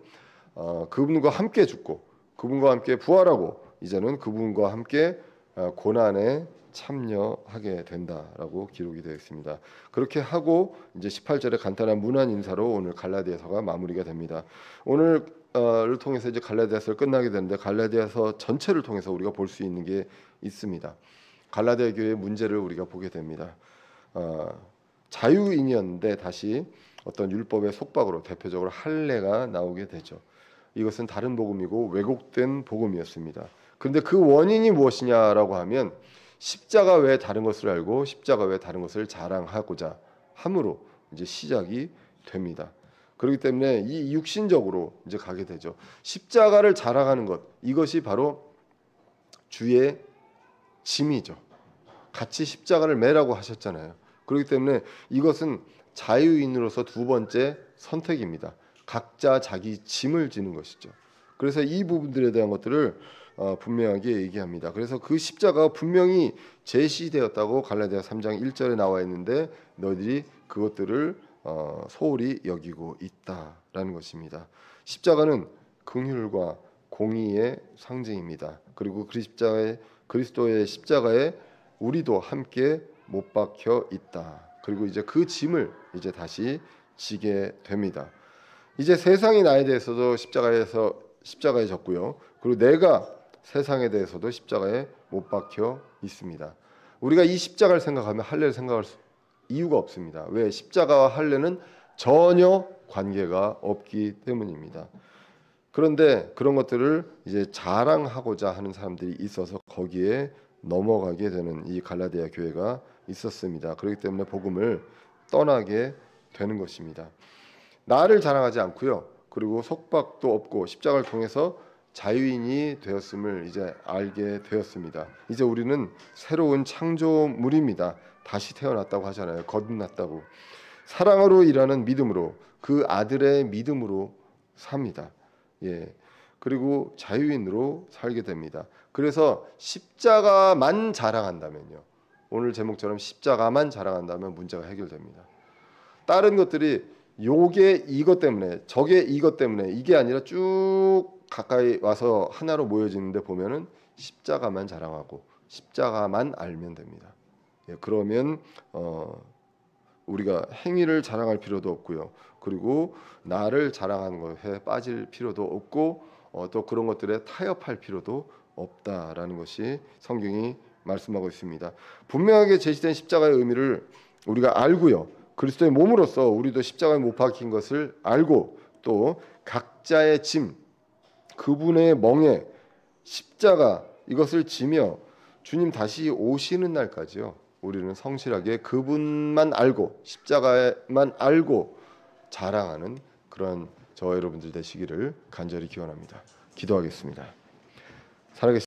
그분과 함께 죽고 그분과 함께 부활하고 이제는 그분과 함께 고난에 참여하게 된다라고 기록이 되어 있습니다. 그렇게 하고 이제 18절에 간단한 문안 인사로 오늘 갈라디아서가 마무리가 됩니다. 오늘을 통해서 이제 갈라디아서를 끝나게 되는데, 갈라디아서 전체를 통해서 우리가 볼 수 있는 게 있습니다. 갈라디아 교회의 문제를 우리가 보게 됩니다. 자유인이었는데 다시 어떤 율법의 속박으로 대표적으로 할례가 나오게 되죠. 이것은 다른 복음이고 왜곡된 복음이었습니다. 그런데 그 원인이 무엇이냐라고 하면, 십자가 외에 다른 것을 알고 십자가 외에 다른 것을 자랑하고자 함으로 이제 시작이 됩니다. 그렇기 때문에 이 육신적으로 이제 가게 되죠. 십자가를 자랑하는 것, 이것이 바로 주의 짐이죠. 같이 십자가를 매라고 하셨잖아요. 그렇기 때문에 이것은 자유인으로서 두 번째 선택입니다. 각자 자기 짐을 지는 것이죠. 그래서 이 부분들에 대한 것들을 분명하게 얘기합니다. 그래서 그 십자가가 분명히 제시되었다고 갈라디아 3장 1절에 나와 있는데, 너희들이 그것들을 소홀히 여기고 있다라는 것입니다. 십자가는 긍휼과 공의의 상징입니다. 그리고 그리스도의 십자가에 우리도 함께 못 박혀 있다. 그리고 이제 그 짐을 이제 다시 지게 됩니다. 이제 세상이 나에 대해서도 십자가에 졌고요. 그리고 내가 세상에 대해서도 십자가에 못 박혀 있습니다. 우리가 이 십자가를 생각하면 할례를 생각할 이유가 없습니다. 왜? 십자가와 할례는 전혀 관계가 없기 때문입니다. 그런데 그런 것들을 이제 자랑하고자 하는 사람들이 있어서 거기에 넘어가게 되는 이 갈라디아 교회가 있었습니다. 그렇기 때문에 복음을 떠나게 되는 것입니다. 나를 자랑하지 않고요. 그리고 속박도 없고 십자가를 통해서 자유인이 되었음을 이제 알게 되었습니다. 이제 우리는 새로운 창조물입니다. 다시 태어났다고 하잖아요. 거듭났다고. 사랑으로 일하는 믿음으로, 그 아들의 믿음으로 삽니다. 예. 그리고 자유인으로 살게 됩니다. 그래서 십자가만 자랑한다면요, 오늘 제목처럼 십자가만 자랑한다면 문제가 해결됩니다. 다른 것들이 요게 이것 때문에, 저게 이것 때문에, 이게 아니라 쭉 가까이 와서 하나로 모여지는데 보면은 십자가만 자랑하고 십자가만 알면 됩니다. 예, 그러면 우리가 행위를 자랑할 필요도 없고요. 그리고 나를 자랑하는 것에 빠질 필요도 없고 또 그런 것들에 타협할 필요도 없다라는 것이 성경이 말씀하고 있습니다. 분명하게 제시된 십자가의 의미를 우리가 알고요. 그리스도의 몸으로서 우리도 십자가에 못 박힌 것을 알고, 또 각자의 짐, 그분의 멍에 십자가 이것을 지며 주님 다시 오시는 날까지요. 우리는 성실하게 그분만 알고 십자가만 알고 자랑하는 그런 저와 여러분들 되시기를 간절히 기원합니다. 기도하겠습니다. 살아계신